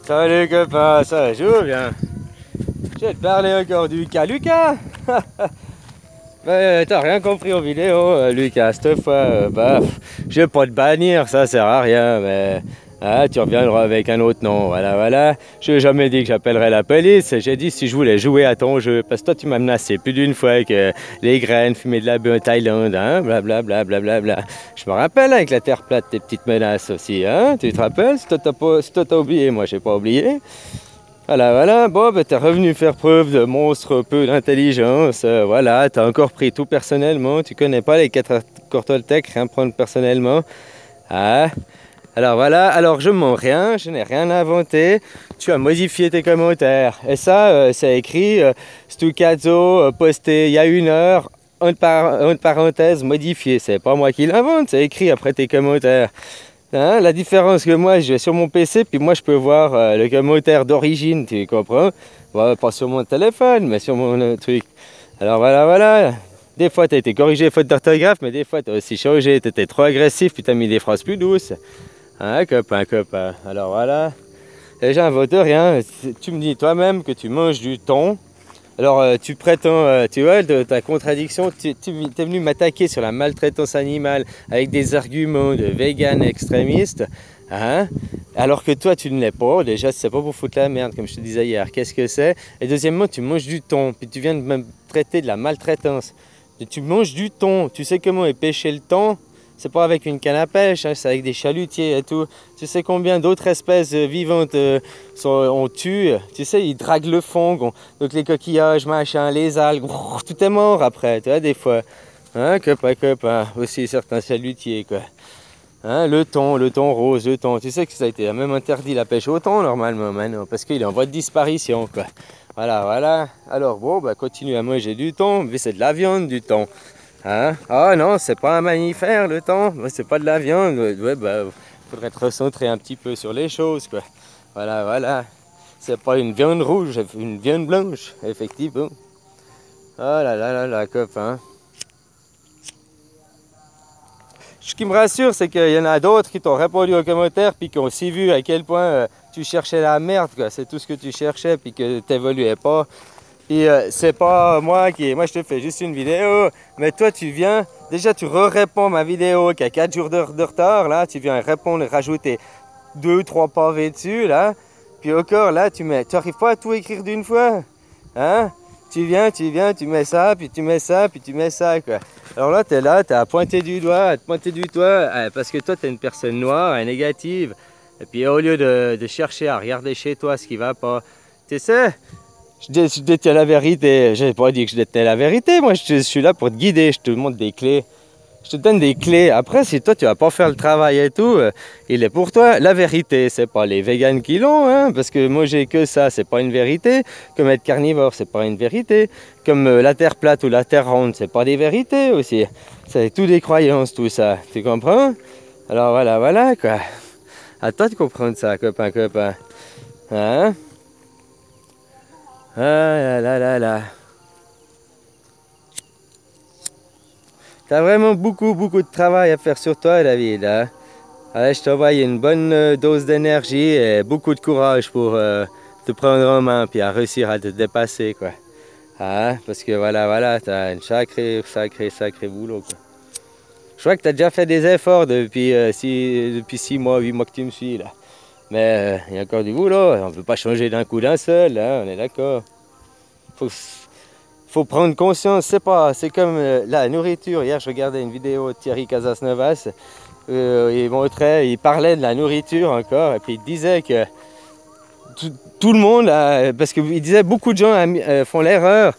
Salut copain, ça joue bien. Je vais te parler encore du cas Lucas. Mais t'as rien compris aux vidéos, Lucas. Cette fois, je vais pas te bannir, ça sert à rien. Mais tu reviendras avec un autre nom. Voilà, voilà. Je n'ai jamais dit que j'appellerais la police. J'ai dit si je voulais jouer à ton jeu. Parce que toi, tu m'as menacé plus d'une fois que les graines, fumer de la bœuf en Thaïlande, hein, blablabla. Bla, bla, bla, bla. Je me rappelle avec la terre plate, tes petites menaces aussi. Hein. Tu te rappelles? Si toi t'as oublié, moi j'ai pas oublié. Voilà, voilà, bon, ben, t'es revenu faire preuve de monstre peu d'intelligence, voilà, t'as encore pris tout personnellement, tu connais pas les 4 accords Toltec, rien prendre personnellement, ah. Alors voilà, alors je mens rien, je n'ai rien inventé, tu as modifié tes commentaires, et ça, c'est écrit, Stucazzo, posté il y a 1 heure, entre parenthèses, modifié, c'est pas moi qui l'invente, c'est écrit après tes commentaires. Hein, la différence que moi, je vais sur mon PC, puis moi je peux voir le commentaire d'origine, tu comprends? Bon, pas sur mon téléphone, mais sur mon truc. Alors voilà, voilà. Des fois, tu as été corrigé faute d'orthographe, mais des fois, tu as aussi changé, tu étais trop agressif, puis tu as mis des phrases plus douces. Hein, copain, copain. Alors voilà. Et j'invente rien. Tu me dis toi-même que tu manges du thon. Alors, tu prétends, tu vois, de ta contradiction, tu es venu m'attaquer sur la maltraitance animale avec des arguments de vegan extrémistes, hein, alors que toi, tu ne l'es pas. Déjà, c'est pas pour foutre la merde, comme je te disais hier. Qu'est-ce que c'est? Et deuxièmement, tu manges du thon, puis tu viens de me traiter de la maltraitance. Et tu manges du thon, tu sais comment est pêché le thon? C'est pas avec une canne à pêche, hein, c'est avec des chalutiers et tout. Tu sais combien d'autres espèces vivantes on tue? Tu sais, ils draguent le fond. Donc les coquillages, machin, les algues, tout est mort après, tu vois, des fois. Hein, copain, aussi certains chalutiers, quoi. Hein, le thon rose, le thon. Tu sais que ça a été même interdit la pêche au thon, normalement, maintenant, parce qu'il est en voie de disparition, quoi. Voilà, voilà. Alors bon, bah continue à manger du thon, mais c'est de la viande, du thon. Hein? Ah non, c'est pas un mammifère le thon, c'est pas de la viande. Ouais, bah, faudrait te recentrer un petit peu sur les choses, quoi. Voilà, voilà. C'est pas une viande rouge, c'est une viande blanche, effectivement. Oh là, copain. Ce qui me rassure, c'est qu'il y en a d'autres qui t'ont répondu aux commentaires, puis qui ont aussi vu à quel point tu cherchais la merde, quoi. C'est tout ce que tu cherchais, puis que t'évoluais pas. Et c'est pas moi moi je te fais juste une vidéo, mais toi tu viens, déjà tu réponds ma vidéo qui a 4 jours de retard, là, tu viens répondre, rajouter 2-3 pavés dessus, là, puis encore là, tu arrives pas à tout écrire d'une fois, hein? Tu viens, tu mets ça, puis tu mets ça, puis tu mets ça, quoi. Alors là, t'es à pointer du doigt, à te pointer du doigt, parce que toi t'es une personne noire et négative, et puis au lieu de chercher à regarder chez toi ce qui va pas, tu sais, je détiens la vérité. J'ai pas dit que je détenais la vérité. Moi, je suis là pour te guider. Je te montre des clés. Je te donne des clés. Après, si toi, tu vas pas faire le travail et tout, il est pour toi. La vérité, c'est pas les végans qui l'ont, hein, parce que manger que ça, c'est pas une vérité. Comme être carnivore, c'est pas une vérité. Comme la terre plate ou la terre ronde, c'est pas des vérités aussi. C'est tout des croyances, tout ça. Tu comprends? Alors voilà, voilà, quoi. À toi de comprendre ça, copain, copain. Hein? Ah là. T'as vraiment beaucoup de travail à faire sur toi, David. Hein? Allez, je t'envoie une bonne dose d'énergie et beaucoup de courage pour te prendre en main puis à réussir à te dépasser, quoi. Hein? Parce que voilà, t'as un sacré boulot, quoi. Je crois que t'as déjà fait des efforts depuis 6 mois, 8 mois que tu me suis, là. Mais il y a encore du boulot. On ne peut pas changer d'un coup d'un seul, hein, on est d'accord. Faut prendre conscience, c'est comme la nourriture. Hier, je regardais une vidéo de Thierry Casasnovas. Il parlait de la nourriture encore, et puis il disait que tout le monde, parce qu'il disait beaucoup de gens font l'erreur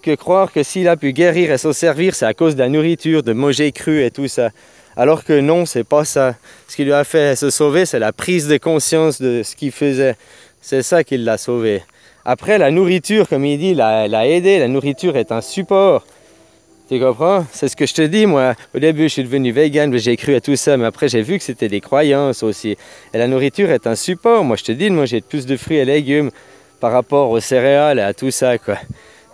que croire que s'il a pu guérir et s'en servir, c'est à cause de la nourriture, de manger cru et tout ça. Alors que non, c'est pas ça. Ce qui lui a fait se sauver, c'est la prise de conscience de ce qu'il faisait. C'est ça qui l'a sauvé. Après, la nourriture, comme il dit, l'a aidé. La nourriture est un support. Tu comprends? C'est ce que je te dis, moi. Au début, je suis devenu vegan, j'ai cru à tout ça, mais après, j'ai vu que c'était des croyances aussi. Et la nourriture est un support. Moi, je te dis de manger plus de fruits et légumes par rapport aux céréales et à tout ça, quoi.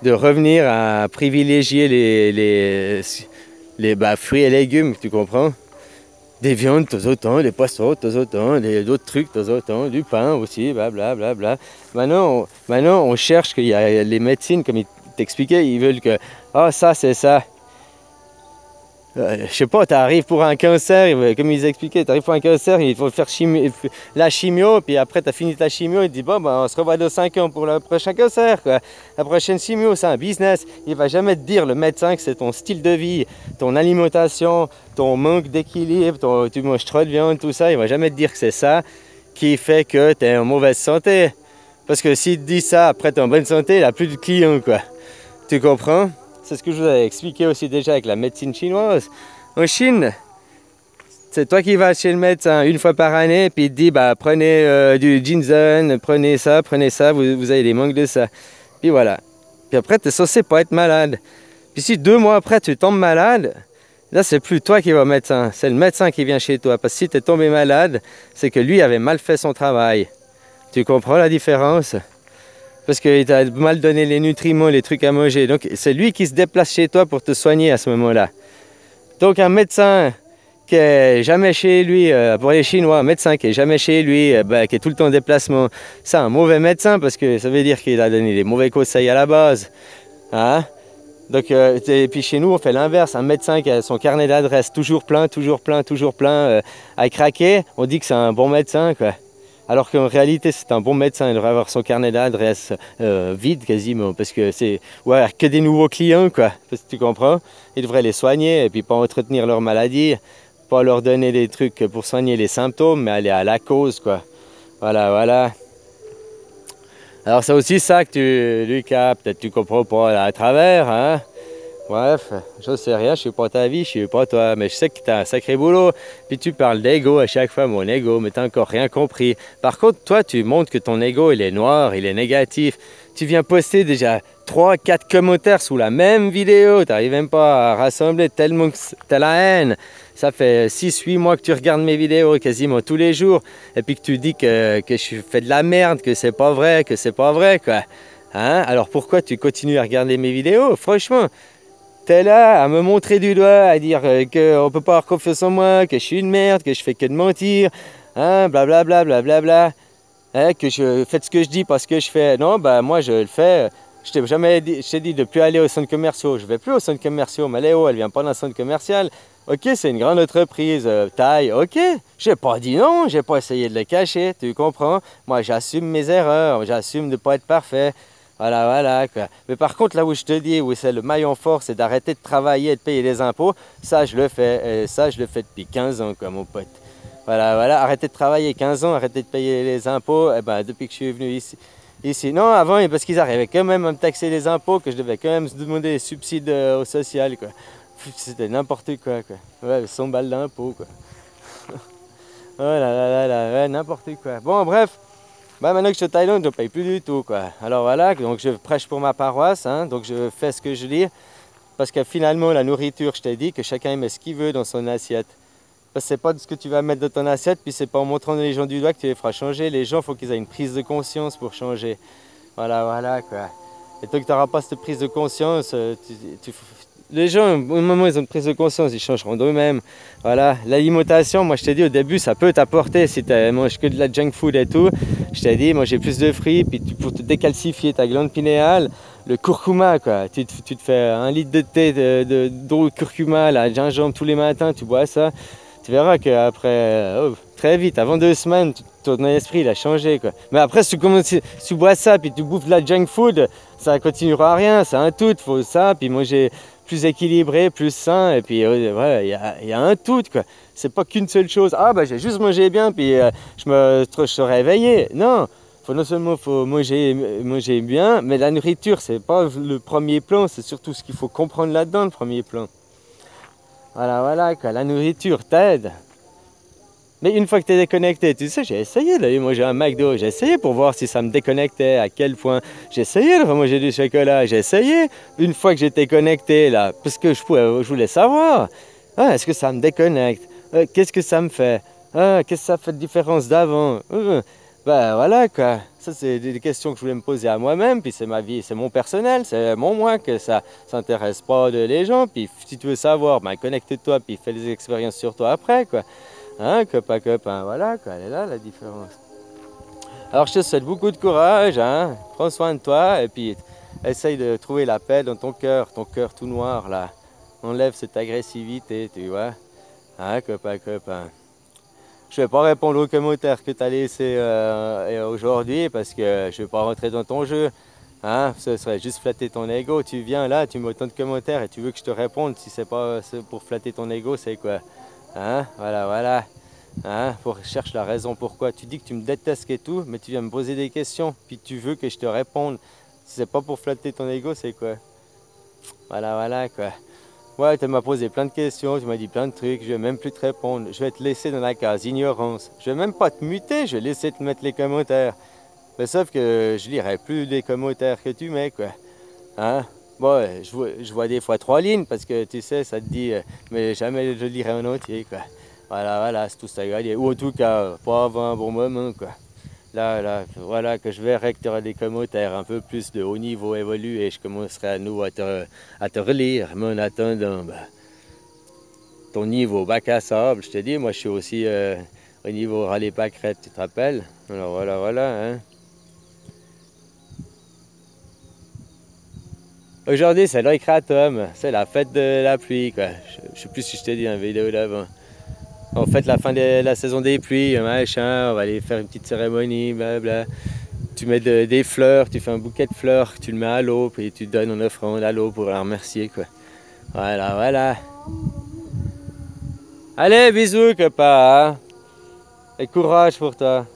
De revenir à privilégier les fruits et légumes, tu comprends? des viandes de temps en temps, des poissons de temps en temps, d'autres trucs de temps en temps, du pain aussi, blablabla. Bla, bla. Maintenant, on cherche qu'il y a les médecines, comme ils t'expliquaient, ils veulent que, ah, ça, c'est ça. Je sais pas, tu arrives pour un cancer, comme ils expliquaient, tu arrives pour un cancer, il faut faire la chimio, puis après tu as fini ta chimio, il te dit bon, ben, on se revoit dans 5 ans pour le prochain cancer, quoi. La prochaine chimio, c'est un business. Il va jamais te dire, le médecin, que c'est ton style de vie, ton alimentation, ton manque d'équilibre, tu manges trop de viande, tout ça. Il va jamais te dire que c'est ça qui fait que tu es en mauvaise santé. Parce que s'il te dit ça, après tu es en bonne santé, il n'a plus de clients, quoi. Tu comprends? C'est ce que je vous avais expliqué aussi déjà avec la médecine chinoise. En Chine, c'est toi qui vas chez le médecin une fois par année, puis il te dit bah, prenez du ginseng, prenez ça, vous avez des manques de ça. Puis voilà. Puis après, tu es censé pas être malade. Puis si 2 mois après, tu tombes malade, là, c'est plus toi qui vas au médecin, c'est le médecin qui vient chez toi. Parce que si tu es tombé malade, c'est que lui avait mal fait son travail. Tu comprends la différence? Parce qu'il t'a mal donné les nutriments, les trucs à manger. Donc c'est lui qui se déplace chez toi pour te soigner à ce moment-là. Donc un médecin qui est jamais chez lui, pour les Chinois, un médecin qui est jamais chez lui, qui est tout le temps en déplacement, c'est un mauvais médecin parce que ça veut dire qu'il a donné des mauvais conseils à la base. Hein? Donc, et puis chez nous, on fait l'inverse. Un médecin qui a son carnet d'adresses toujours plein, à craquer, on dit que c'est un bon médecin, quoi. Alors qu'en réalité, c'est un bon médecin, il devrait avoir son carnet d'adresses vide quasiment, parce que c'est ouais, que des nouveaux clients, quoi. Parce que tu comprends? Il devrait les soigner et puis pas entretenir leur maladie, pas leur donner des trucs pour soigner les symptômes, mais aller à la cause, quoi. Voilà, voilà. Alors c'est aussi ça que tu, Lucas, peut-être tu comprends pas à travers, hein? Bref, je sais rien, je suis pas ta vie, je suis pas toi, mais je sais que tu as un sacré boulot. Puis tu parles d'ego à chaque fois, mon ego, mais tu n'as encore rien compris. Par contre, toi, tu montres que ton ego, il est noir, il est négatif. Tu viens poster déjà 3, 4 commentaires sous la même vidéo, tu n'arrives même pas à rassembler tellement que tu as la haine. Ça fait 6, 8 mois que tu regardes mes vidéos quasiment tous les jours, et puis que tu dis que je fais de la merde, que c'est pas vrai, quoi. Hein? Alors pourquoi tu continues à regarder mes vidéos? Franchement, t'es là à me montrer du doigt, à dire qu'on ne peut pas avoir confiance en moi, que je suis une merde, que je fais que de mentir, hein, blablabla, hein, que je fais ce que je dis parce que je fais. Non, bah moi je le fais. Je t'ai jamais dit, je t'ai dit de ne plus aller au centre commercial. Je ne vais plus au centre commercial. Mais Léo, elle vient pas d'un centre commercial. Ok, c'est une grande entreprise, taille, ok. J'ai pas dit non, j'ai pas essayé de le cacher, tu comprends? Moi j'assume mes erreurs, j'assume de ne pas être parfait. Voilà, voilà, quoi. Mais par contre, là où je te dis, où c'est le maillon fort, c'est d'arrêter de travailler et de payer les impôts. Ça, je le fais. Et ça, je le fais depuis 15 ans, quoi, mon pote. Voilà, voilà. Arrêter de travailler 15 ans, arrêter de payer les impôts. Eh ben, depuis que je suis venu ici. Non, avant, parce qu'ils arrivaient quand même à me taxer les impôts, que je devais quand même demander des subsides au social, quoi. C'était n'importe quoi, quoi. Ouais, 100 balles d'impôts, quoi. Oh là là là là, ouais, n'importe quoi. Bon, bref. Bah maintenant que je suis au Thaïlande, je ne paye plus du tout, quoi. Alors voilà, donc je prêche pour ma paroisse, hein, donc je fais ce que je dis. Parce que finalement, la nourriture, je t'ai dit que chacun met ce qu'il veut dans son assiette. Parce que c'est pas ce que tu vas mettre dans ton assiette, puis c'est pas en montrant les gens du doigt que tu les feras changer. Les gens, il faut qu'ils aient une prise de conscience pour changer. Voilà, voilà, quoi. Et tant que tu n'auras pas cette prise de conscience, les gens, au moment où ils ont une prise de conscience, ils changeront d'eux-mêmes. Voilà, l'alimentation, moi je t'ai dit au début, ça peut t'apporter si tu manges que de la junk food et tout. Je t'ai dit, manger plus de fruits, puis pour te décalcifier ta glande pinéale, le curcuma, quoi. Tu te fais 1 litre de thé d'eau curcuma, là, gingembre tous les matins, tu bois ça. Tu verras qu'après, très vite, avant 2 semaines, ton esprit il a changé, quoi. Mais après, si tu bois ça, puis tu bouffes de la junk food, ça continuera à rien, c'est un tout, il faut ça, puis manger plus équilibré, plus sain, et puis ouais, il y a un tout, quoi. C'est pas qu'une seule chose. Ah bah j'ai juste mangé bien, puis je suis réveillé. Non, non seulement faut manger bien, mais la nourriture c'est pas le premier plan, c'est surtout ce qu'il faut comprendre là-dedans, le premier plan. Voilà, voilà, quoi. La nourriture t'aide. Mais une fois que tu es déconnecté, tu sais, j'ai essayé d'aller manger un McDo, j'ai essayé pour voir si ça me déconnectait, à quel point. J'ai essayé de manger du chocolat, j'ai essayé une fois que j'étais connecté là, parce que je voulais savoir, ah, est-ce que ça me déconnecte? Qu'est-ce que ça me fait? Ah, qu'est-ce que ça fait de différence d'avant? Ben voilà, quoi. Ça, c'est des questions que je voulais me poser à moi-même, puis c'est ma vie, c'est mon personnel, c'est mon moi, que ça s'intéresse pas de les gens, puis si tu veux savoir, ben connecte-toi, puis fais des expériences sur toi après, quoi. Hein, copain, voilà quoi, elle est là la différence. Alors je te souhaite beaucoup de courage, hein. Prends soin de toi et puis essaye de trouver la paix dans ton cœur tout noir là. Enlève cette agressivité, tu vois. Hein, copain. Je vais pas répondre aux commentaires que tu as laissés aujourd'hui parce que je vais pas rentrer dans ton jeu. Hein, ce serait juste flatter ton ego. Tu viens là, tu mets autant de commentaires et tu veux que je te réponde. Si c'est pas pour flatter ton ego, c'est quoi? Hein, voilà. Hein, cherche la raison pourquoi. Tu dis que tu me détestes et tout, mais tu viens me poser des questions, puis tu veux que je te réponde. Si c'est pas pour flatter ton ego, c'est quoi? Voilà quoi. Ouais, tu m'as posé plein de questions, tu m'as dit plein de trucs, je vais même plus te répondre. Je vais te laisser dans la case ignorance. Je vais même pas te muter, je vais laisser te mettre les commentaires. Mais sauf que je lirai plus les commentaires que tu mets, quoi. Hein? Bon, je vois des fois 3 lignes parce que tu sais, ça te dit, mais jamais je lirai en entier, quoi. Voilà, c'est tout ça à gagner. Ou en tout cas, pas avant un bon moment, quoi. Voilà, que je verrai que tu auras des commentaires un peu plus de haut niveau évolué et je commencerai à nouveau à te relire. Mais en attendant, ton niveau bac à sable, je te dis, moi je suis aussi au niveau rallye pâquerette, tu te rappelles? Alors voilà, hein. Aujourd'hui, c'est le récréatum, c'est la fête de la pluie, quoi. Je sais plus si je t'ai dit dans la vidéo d'avant. On fête la fin de la saison des pluies, machin, on va aller faire une petite cérémonie, blabla. Tu mets des fleurs, tu fais un bouquet de fleurs, tu le mets à l'eau, puis tu donnes en offrande à l'eau pour la remercier, quoi. Voilà. Allez, bisous, copain, hein. Et courage pour toi.